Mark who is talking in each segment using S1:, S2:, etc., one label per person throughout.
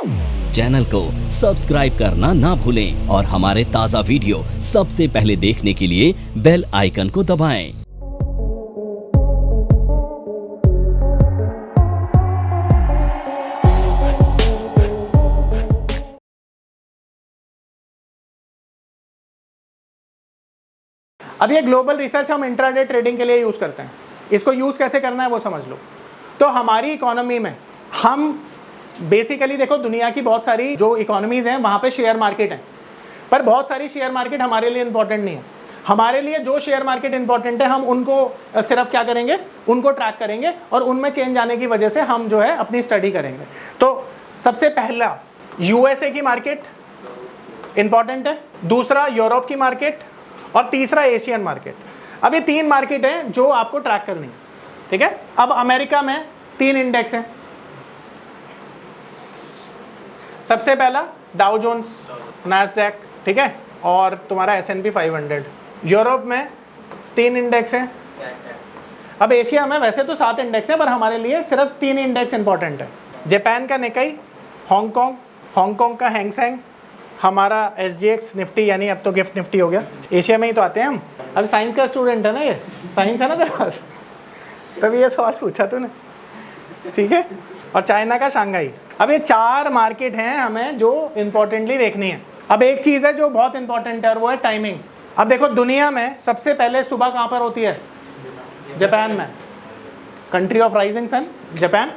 S1: Channel को subscribe करना ना भूलें और हमारे ताज़ा वीडियो सबसे पहले देखने के लिए बेल आइकन को दबाएं।
S2: अब ये ग्लोबल रिसर्च हम इंट्राडे ट्रेडिंग के लिए यूज़ करते हैं। इसको यूज़ कैसे करना है वो समझ लो। तो हमारी इकोनॉमी में हम बेसिकली देखो, दुनिया की बहुत सारी जो इकोनॉमीज़ हैं वहाँ पे शेयर मार्केट है, पर बहुत सारी शेयर मार्केट हमारे लिए इंपॉर्टेंट नहीं है। हमारे लिए जो शेयर मार्केट इंपॉर्टेंट है हम उनको सिर्फ क्या करेंगे, उनको ट्रैक करेंगे और उनमें चेंज आने की वजह से हम जो है अपनी स्टडी करेंगे। तो सबसे पहला यूएसए की मार्केट इंपॉर्टेंट है, दूसरा यूरोप की मार्केट और तीसरा एशियन मार्केट। अब ये 3 मार्केट हैं जो आपको ट्रैक करनी है, ठीक है। अब अमेरिका में 3 इंडेक्स हैं। सबसे पहला डाउ जोन्स, नैस्डैक, ठीक है, और तुम्हारा S&P 500। यूरोप में 3 इंडेक्स हैं। अब एशिया में वैसे तो 7 इंडेक्स हैं, पर हमारे लिए सिर्फ 3 इंडेक्स इंपॉर्टेंट है। जापान का निकाई, हांगकांग का हैंगसेंग, हमारा SGX निफ्टी, यानी अब तो गिफ्ट निफ्टी हो गया। एशिया में ही तो आते हैं हम। अब साइंस का स्टूडेंट है ना, ये साइंस है ना तेरे पास, तभी ये सवाल पूछा तूने, ठीक है। और चाइना का शंघाई। अब ये 4 मार्केट हैं हमें जो इंपॉर्टेंटली देखनी है। अब एक चीज़ है जो बहुत इंपॉर्टेंट है और वो है टाइमिंग। अब देखो, दुनिया में सबसे पहले सुबह कहाँ पर होती है? जापान में। Country of rising sun, Japan.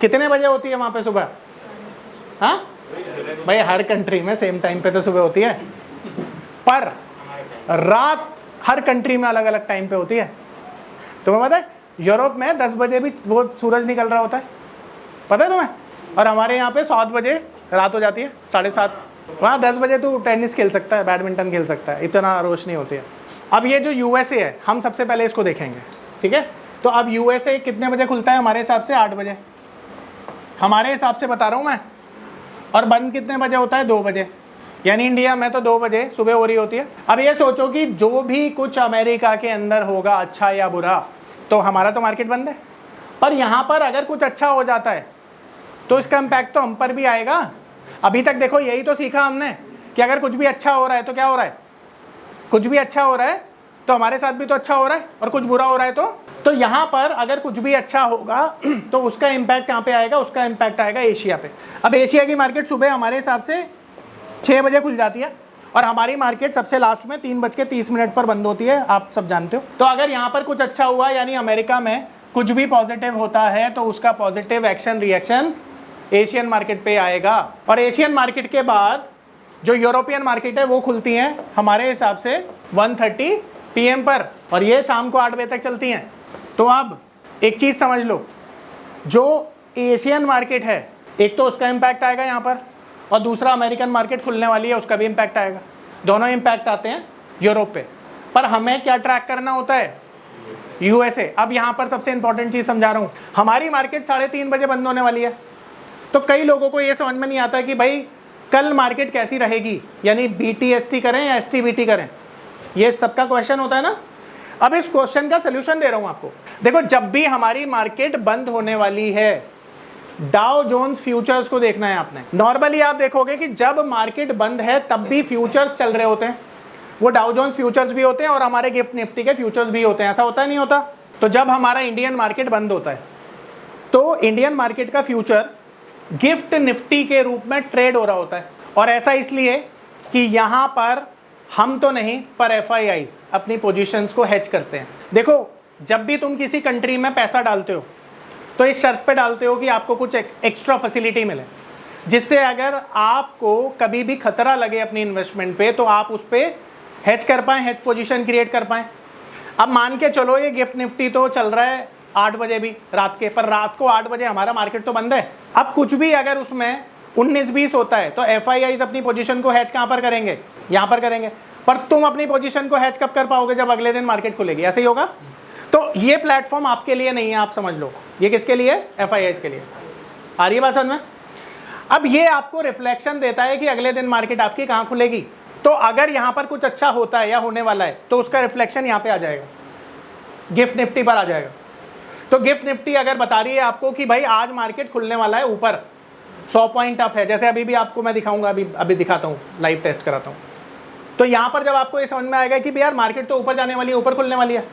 S2: कितने बजे होती है वहाँ पे सुबह? हाँ भाई, हर कंट्री में सेम टाइम पे तो सुबह होती है, पर रात हर कंट्री में अलग अलग टाइम पे होती है। तुम्हें पता है यूरोप में 10 बजे भी वो सूरज निकल रहा होता है, पता है तुम्हें? और हमारे यहाँ पे 7 बजे रात हो जाती है, 7:30। वहाँ 10 बजे तू टेनिस खेल सकता है, बैडमिंटन खेल सकता है, इतना रोशनी होती है। अब ये जो यूएसए है, हम सबसे पहले इसको देखेंगे, ठीक है। तो अब यूएसए कितने बजे खुलता है? हमारे हिसाब से 8 बजे, हमारे हिसाब से बता रहा हूँ मैं। और बंद कितने बजे होता है? 2 बजे। यानी इंडिया में तो 2 बजे सुबह हो रही होती है। अब ये सोचो कि जो भी कुछ अमेरिका के अंदर होगा, अच्छा या बुरा, तो हमारा तो मार्केट बंद है, पर यहाँ पर अगर कुछ अच्छा हो जाता है तो इसका इम्पैक्ट तो हम पर भी आएगा। अभी तक देखो यही तो सीखा हमने कि अगर कुछ भी अच्छा हो रहा है तो क्या हो रहा है? कुछ भी अच्छा हो रहा है तो हमारे साथ भी तो अच्छा हो रहा है, और कुछ बुरा हो रहा है तो यहाँ पर अगर कुछ भी अच्छा होगा तो उसका इम्पैक्ट कहाँ पे आएगा? उसका इम्पैक्ट आएगा एशिया पे। अब एशिया की मार्केट सुबह हमारे हिसाब से 6 बजे खुल जाती है और हमारी मार्केट सबसे लास्ट में 3:30 पर बंद होती है, आप सब जानते हो। तो अगर यहाँ पर कुछ अच्छा हुआ, यानी अमेरिका में कुछ भी पॉजिटिव होता है, तो उसका positive action reaction Asian market पे आएगा। और एशियन मार्केट के बाद जो यूरोपियन मार्केट है वो खुलती हैं हमारे हिसाब से 1:30 PM पर, और ये शाम को 8 बजे तक चलती हैं। तो अब एक चीज़ समझ लो, जो एशियन मार्केट है, एक तो उसका इम्पैक्ट आएगा यहाँ पर, और दूसरा अमेरिकन मार्केट खुलने वाली है, उसका भी इम्पैक्ट आएगा। दोनों इम्पैक्ट आते हैं यूरोप पे। पर हमें क्या ट्रैक करना होता है? यूएसए। अब यहाँ पर सबसे इंपॉर्टेंट चीज़ समझा रहा हूँ, हमारी मार्केट 3:30 बजे बंद होने वाली है। तो कई लोगों को ये समझ में नहीं आता कि भाई कल मार्केट कैसी रहेगी, यानी BTST करें या STBT करें, ये सबका क्वेश्चन होता है ना। अब इस क्वेश्चन का सोल्यूशन दे रहा हूं आपको। देखो, जब भी हमारी मार्केट बंद होने वाली है, डाउ जोन्स फ्यूचर्स को देखना है आपने। नॉर्मली आप देखोगे कि जब मार्केट बंद है तब भी फ्यूचर्स चल रहे होते हैं, वो डाउ जोन्स फ्यूचर्स भी होते हैं और हमारे गिफ्ट निफ्टी के फ्यूचर्स भी होते हैं। ऐसा होता है नहीं होता? तो जब हमारा इंडियन मार्केट बंद होता है तो इंडियन मार्केट का फ्यूचर गिफ्ट निफ्टी के रूप में ट्रेड हो रहा होता है। और ऐसा इसलिए कि यहाँ पर हम तो नहीं, पर FIIs अपनी पोजीशंस को हेज करते हैं। देखो, जब भी तुम किसी कंट्री में पैसा डालते हो तो इस शर्त पे डालते हो कि आपको कुछ एक्स्ट्रा फैसिलिटी मिले, जिससे अगर आपको कभी भी खतरा लगे अपनी इन्वेस्टमेंट पे तो आप उस पर हेज कर पाएँ, हेज पोजीशन क्रिएट कर पाएँ। अब मान के चलो ये गिफ्ट निफ्टी तो चल रहा है 8 बजे भी रात के, पर रात को 8 बजे हमारा मार्केट तो बंद है। अब कुछ भी अगर उसमें 19-20 होता है तो FIIs अपनी पोजीशन को हेज कहाँ पर करेंगे? यहाँ पर करेंगे। पर तुम अपनी पोजीशन को हेज कब कर पाओगे? जब अगले दिन मार्केट खुलेगी। ऐसे ही होगा। तो ये प्लेटफॉर्म आपके लिए नहीं है, आप समझ लो। ये किसके लिए? FIIs के लिए। आ रही है बात समझ में? अब ये आपको रिफ्लेक्शन देता है कि अगले दिन मार्केट आपकी कहाँ खुलेगी। तो अगर यहाँ पर कुछ अच्छा होता है या होने वाला है तो उसका रिफ्लेक्शन यहाँ पे आ जाएगा, गिफ्ट निफ्टी पर आ जाएगा। तो गिफ्ट निफ्टी अगर बता रही है आपको कि भाई आज मार्केट खुलने वाला है ऊपर, 100 पॉइंट अप है, जैसे अभी भी आपको मैं दिखाऊंगा, अभी दिखाता हूँ, लाइव टेस्ट कराता हूँ। तो यहाँ पर जब आपको ये समझ में आएगा कि यार मार्केट तो ऊपर जाने वाली है, ऊपर खुलने वाली है,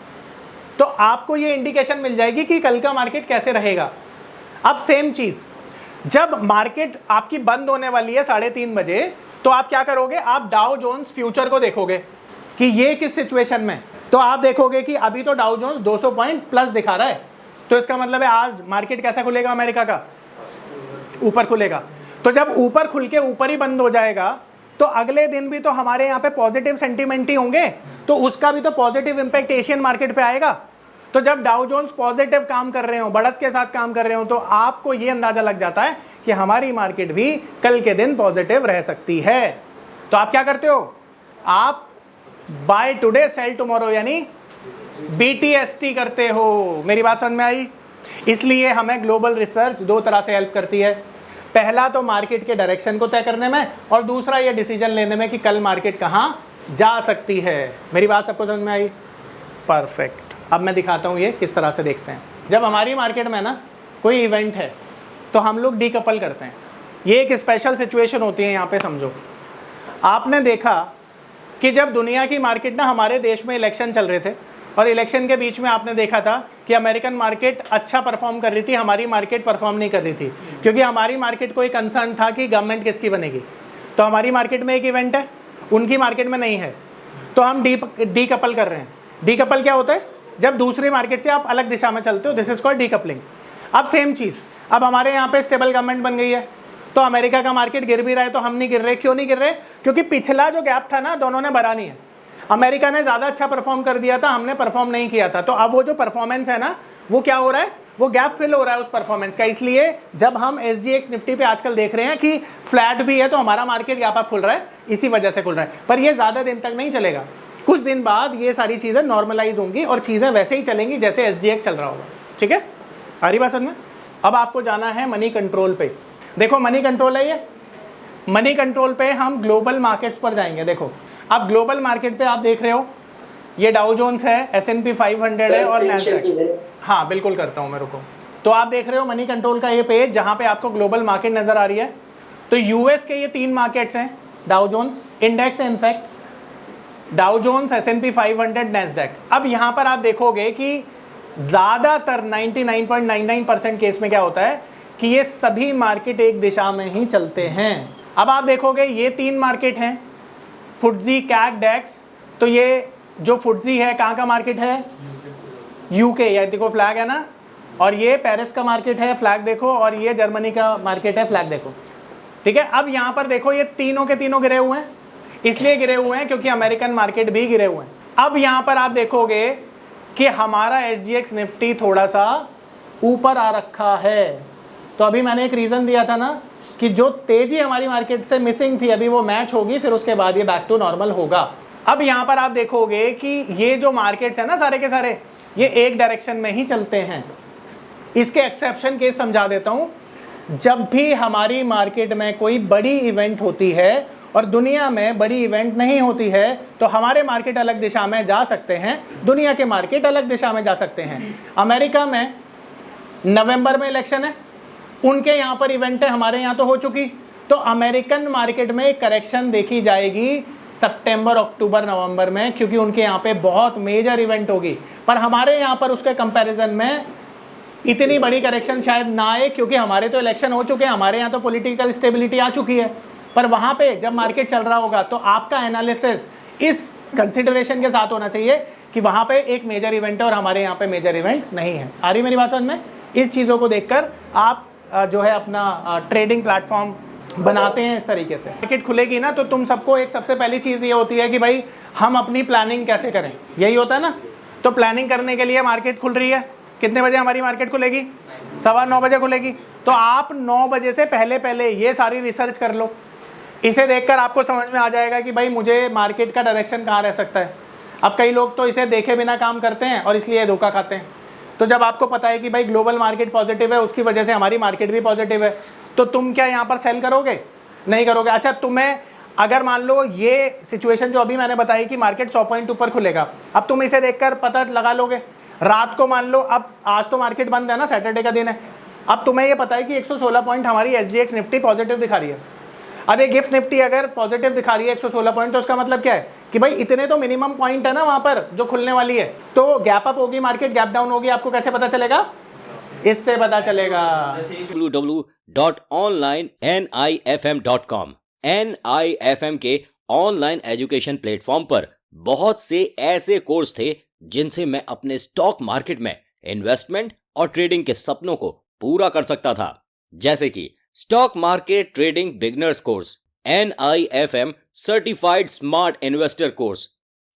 S2: तो आपको ये इंडिकेशन मिल जाएगी कि कल का मार्केट कैसे रहेगा। अब सेम चीज़, जब मार्केट आपकी बंद होने वाली है 3:30 बजे, तो आप क्या करोगे, आप डाउ जोन्स फ्यूचर को देखोगे कि ये किस सिचुएशन में। तो आप देखोगे कि अभी तो डाउ जोन्स 200 पॉइंट प्लस दिखा रहा है, तो इसका मतलब है आज मार्केट कैसा खुलेगा, अमेरिका का ऊपर खुलेगा। तो जब ऊपर खुल के ऊपर ही बंद हो जाएगा, तो अगले दिन भी तो हमारे यहाँ पे पॉजिटिव सेंटीमेंट ही होंगे, तो उसका भी तो पॉजिटिव इंपैक्ट एशियन मार्केट पे आएगा। तो जब डाउ जोन्स पॉजिटिव काम कर रहे हो, बढ़त के साथ काम कर रहे हो, तो आपको ये अंदाजा लग जाता है कि हमारी मार्केट भी कल के दिन पॉजिटिव रह सकती है। तो आप क्या करते हो, आप बाय टुडे सेल टुमारो यानी BTST करते हो। मेरी बात समझ में आई? इसलिए हमें ग्लोबल रिसर्च दो तरह से हेल्प करती है, पहला तो मार्केट के डायरेक्शन को तय करने में, और दूसरा ये डिसीजन लेने में कि कल मार्केट कहाँ जा सकती है। मेरी बात सबको समझ में आई? परफेक्ट। अब मैं दिखाता हूँ ये किस तरह से देखते हैं। जब हमारी मार्केट में ना कोई इवेंट है तो हम लोग डीकपल करते हैं। ये एक स्पेशल सिचुएशन होती है, यहाँ पे समझो। आपने देखा कि जब दुनिया की मार्केट ना, हमारे देश में इलेक्शन चल रहे थे, और इलेक्शन के बीच में आपने देखा था कि अमेरिकन मार्केट अच्छा परफॉर्म कर रही थी, हमारी मार्केट परफॉर्म नहीं कर रही थी, क्योंकि हमारी मार्केट को एक कंसर्न था कि गवर्नमेंट किसकी बनेगी। तो हमारी मार्केट में एक इवेंट है, उनकी मार्केट में नहीं है, तो हम डीकपल कर रहे हैं। डीकपल क्या होता है, जब दूसरी मार्केट से आप अलग दिशा में चलते हो, दिस इज कॉल्ड डीकपलिंग। अब सेम चीज़, अब हमारे यहाँ पे स्टेबल गवर्नमेंट बन गई है, तो अमेरिका का मार्केट गिर भी रहा है, तो हम नहीं गिर रहे। क्यों नहीं गिर रहे? क्योंकि पिछला जो गैप था ना, दोनों ने भरा नहीं है। अमेरिका ने ज़्यादा अच्छा परफॉर्म कर दिया था, हमने परफॉर्म नहीं किया था। तो अब वो जो परफॉर्मेंस है ना, वो क्या हो रहा है, वो गैप फिल हो रहा है उस परफॉर्मेंस का। इसलिए जब हम SGX निफ्टी पे आजकल देख रहे हैं कि फ्लैट भी है, तो हमारा मार्केट यहाँ पर खुल रहा है, इसी वजह से खुल रहा है। पर ये ज़्यादा दिन तक नहीं चलेगा, कुछ दिन बाद ये सारी चीज़ें नॉर्मलाइज होंगी और चीज़ें वैसे ही चलेंगी जैसे SGX चल रहा होगा। ठीक है, आ रही बात समझ में? अब आपको जाना है मनी कंट्रोल पे। देखो मनी कंट्रोल है ये, मनी कंट्रोल पे हम ग्लोबल मार्केट्स पर जाएंगे। देखो अब ग्लोबल मार्केट पे आप देख रहे हो, ये डाउ जोन्स है, S&P 500 है और नैस्डैक। हाँ बिल्कुल करता हूँ मेरे को। तो आप देख रहे हो मनी कंट्रोल का ये पेज, जहाँ पे आपको ग्लोबल मार्केट नजर आ रही है। तो US के ये 3 मार्केट्स हैं, डाउ जोन्स इंडेक्स है, in fact Dow Jones, S&P 500, Nasdaq. अब यहाँ पर आप देखोगे कि ज़्यादातर 99.99% केस में क्या होता है कि ये सभी मार्केट एक दिशा में ही चलते हैं। अब आप देखोगे ये 3 मार्केट हैं, FTSE, CAC, DAX। तो ये जो FTSE है कहाँ का मार्केट है, UK, ये देखो फ्लैग है ना, और ये पेरिस का मार्केट है, फ्लैग देखो, और ये जर्मनी का मार्केट है, फ्लैग देखो। ठीक है, अब यहाँ पर देखो ये तीनों के तीनों गिरे हुए हैं, इसलिए गिरे हुए हैं क्योंकि अमेरिकन मार्केट भी गिरे हुए हैं। अब यहाँ पर आप देखोगे कि हमारा SGX निफ्टी थोड़ा सा ऊपर आ रखा है। तो अभी मैंने एक रीज़न दिया था ना कि जो तेजी हमारी मार्केट से मिसिंग थी, अभी वो मैच होगी, फिर उसके बाद ये बैक टू नॉर्मल होगा। अब यहाँ पर आप देखोगे कि ये जो मार्केट्स है ना, सारे के सारे ये एक डायरेक्शन में ही चलते हैं। इसके एक्सेप्शन केस समझा देता हूँ। जब भी हमारी मार्केट में कोई बड़ी इवेंट होती है और दुनिया में बड़ी इवेंट नहीं होती है, तो हमारे मार्केट अलग दिशा में जा सकते हैं, दुनिया के मार्केट अलग दिशा में जा सकते हैं। अमेरिका में नवंबर में इलेक्शन है, उनके यहाँ पर इवेंट है, हमारे यहाँ तो हो चुकी। तो अमेरिकन मार्केट में करेक्शन देखी जाएगी सितंबर, अक्टूबर, नवंबर में, क्योंकि उनके यहाँ पे बहुत मेजर इवेंट होगी। पर हमारे यहाँ पर उसके कंपैरिजन में इतनी बड़ी करेक्शन शायद ना आए, क्योंकि हमारे तो इलेक्शन हो चुके हैं, हमारे यहाँ तो पॉलिटिकल स्टेबिलिटी आ चुकी है। पर वहाँ पे जब मार्केट चल रहा होगा तो आपका एनालिसिस इस कंसिडरेशन के साथ होना चाहिए कि वहाँ पे एक मेजर इवेंट है और हमारे यहाँ पे मेजर इवेंट नहीं है। आ रही मेरी बात समझ में? इस चीज़ों को देखकर आप जो है अपना ट्रेडिंग प्लेटफॉर्म बनाते हैं इस तरीके से। मार्केट खुलेगी ना, तो तुम सबको एक सबसे पहली चीज़ ये होती है कि भाई हम अपनी प्लानिंग कैसे करें, यही होता है ना। तो प्लानिंग करने के लिए मार्केट खुल रही है, कितने बजे हमारी मार्केट खुलेगी? 9:15 बजे खुलेगी। तो आप 9 बजे से पहले पहले ये सारी रिसर्च कर लो। इसे देखकर आपको समझ में आ जाएगा कि भाई मुझे मार्केट का डायरेक्शन कहाँ रह सकता है। अब कई लोग तो इसे देखे बिना काम करते हैं और इसलिए धोखा खाते हैं। तो जब आपको पता है कि भाई ग्लोबल मार्केट पॉजिटिव है, उसकी वजह से हमारी मार्केट भी पॉजिटिव है, तो तुम क्या यहाँ पर सेल करोगे? नहीं करोगे। अच्छा, तुम्हें अगर मान लो ये सिचुएशन जो अभी मैंने बताई कि मार्केट 100 पॉइंट ऊपर खुलेगा, अब तुम इसे देखकर पता लगा लोगे। रात को मान लो, अब आज तो मार्केट बंद है ना, सैटरडे का दिन है, अब तुम्हें ये पता है कि 116 पॉइंट हमारी SGX निफ्टी पॉजिटिव दिखा रही है। अब ये गिफ्ट निफ्टी अगर पॉजिटिव दिखा रही है 116 पॉइंट, तो उसका मतलब क्या है कि भाई इतने तो मिनिमम पॉइंट है ना वहां पर जो खुलने वाली है। तो गैप अप होगी मार्केट, गैप डाउन होगी, आपको कैसे पता चलेगा? इससे पता चलेगा।
S1: www.onlinenifm.com NIFM के ऑनलाइन एजुकेशन प्लेटफॉर्म पर बहुत से ऐसे कोर्स थे जिनसे मैं अपने स्टॉक मार्केट में इन्वेस्टमेंट और ट्रेडिंग के सपनों को पूरा कर सकता था, जैसे कि stock market trading beginners course, NIFM certified smart investor course,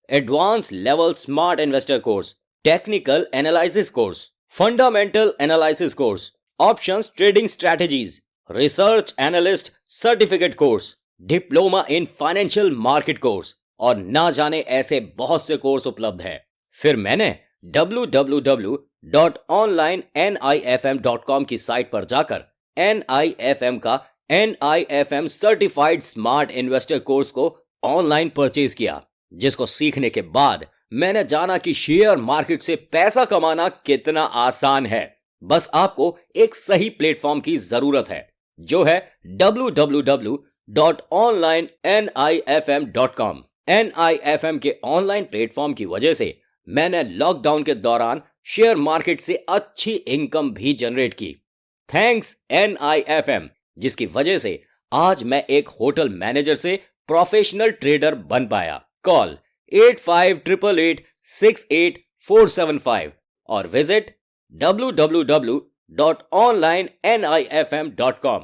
S1: advance level smart investor course, technical analysis course, fundamental analysis course, options trading strategies, research analyst certificate course, diploma in financial market course और ना जाने ऐसे बहुत से course उपलब्ध हैं। फिर मैंने www.onlinenifm.com की साइट पर जाकर NIFM का NIFM certified smart investor course को ऑनलाइन परचेज किया, जिसको सीखने के बाद मैंने जाना कि शेयर मार्केट से पैसा कमाना कितना आसान है। बस आपको एक सही प्लेटफॉर्म की जरूरत है, जो है www.onlinenifm.com। NIFM के ऑनलाइन प्लेटफॉर्म की वजह से मैंने लॉकडाउन के दौरान शेयर मार्केट से अच्छी इनकम भी जनरेट की। थैंक्स NIFM, जिसकी वजह से आज मैं एक होटल मैनेजर से प्रोफेशनल ट्रेडर बन पाया। कॉल 8588868475 और विजिट www.onlinenifm.com।